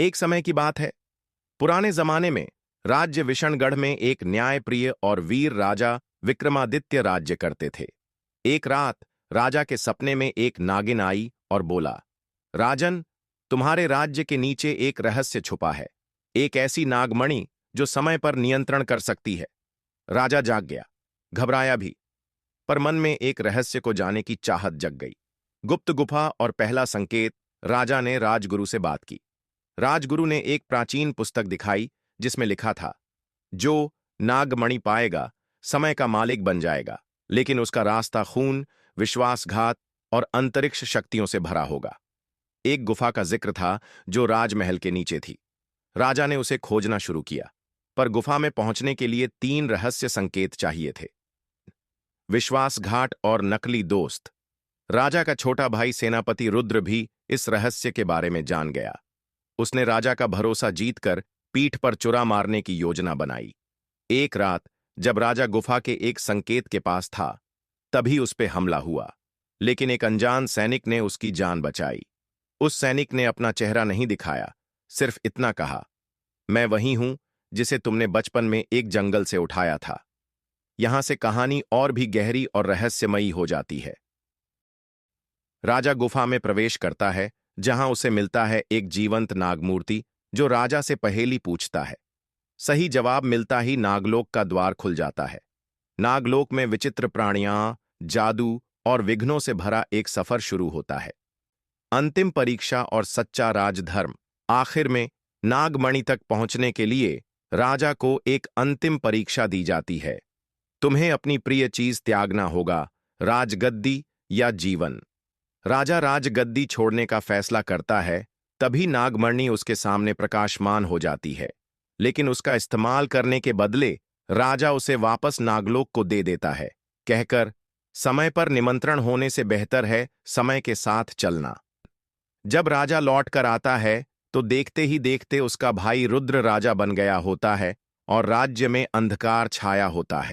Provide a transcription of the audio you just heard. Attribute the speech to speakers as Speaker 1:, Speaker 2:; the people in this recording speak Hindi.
Speaker 1: एक समय की बात है। पुराने जमाने में राज्य विशनगढ़ में एक न्यायप्रिय और वीर राजा विक्रमादित्य राज्य करते थे। एक रात राजा के सपने में एक नागिन आई और बोला, राजन, तुम्हारे राज्य के नीचे एक रहस्य छुपा है, एक ऐसी नागमणि जो समय पर नियंत्रण कर सकती है। राजा जाग गया, घबराया भी, पर मन में एक रहस्य को जाने की चाहत जग गई। गुप्त गुफा और पहला संकेत। राजा ने राजगुरु से बात की। राजगुरु ने एक प्राचीन पुस्तक दिखाई जिसमें लिखा था, जो नागमणि पाएगा समय का मालिक बन जाएगा, लेकिन उसका रास्ता खून, विश्वासघात और अंतरिक्ष शक्तियों से भरा होगा। एक गुफा का जिक्र था जो राजमहल के नीचे थी। राजा ने उसे खोजना शुरू किया, पर गुफा में पहुंचने के लिए 3 रहस्य संकेत चाहिए थे। विश्वासघात और नकली दोस्त। राजा का छोटा भाई सेनापति रुद्र भी इस रहस्य के बारे में जान गया। उसने राजा का भरोसा जीतकर पीठ पर चुरा मारने की योजना बनाई। एक रात जब राजा गुफा के एक संकेत के पास था, तभी उस पे हमला हुआ, लेकिन एक अनजान सैनिक ने उसकी जान बचाई। उस सैनिक ने अपना चेहरा नहीं दिखाया, सिर्फ इतना कहा, मैं वही हूं जिसे तुमने बचपन में एक जंगल से उठाया था। यहां से कहानी और भी गहरी और रहस्यमयी हो जाती है। राजा गुफा में प्रवेश करता है, जहां उसे मिलता है एक जीवंत नागमूर्ति जो राजा से पहेली पूछता है। सही जवाब मिलता ही नागलोक का द्वार खुल जाता है। नागलोक में विचित्र प्राणियां, जादू और विघ्नों से भरा एक सफर शुरू होता है। अंतिम परीक्षा और सच्चा राजधर्म। आखिर में नागमणि तक पहुंचने के लिए राजा को एक अंतिम परीक्षा दी जाती है। तुम्हें अपनी प्रिय चीज त्यागना होगा, राजगद्दी या जीवन। राजा राजगद्दी छोड़ने का फैसला करता है, तभी नागमणि उसके सामने प्रकाशमान हो जाती है, लेकिन उसका इस्तेमाल करने के बदले राजा उसे वापस नागलोक को दे देता है, कहकर, समय पर निमंत्रण होने से बेहतर है समय के साथ चलना। जब राजा लौट कर आता है, तो देखते ही देखते उसका भाई रुद्र राजा बन गया होता है और राज्य में अंधकार छाया होता है।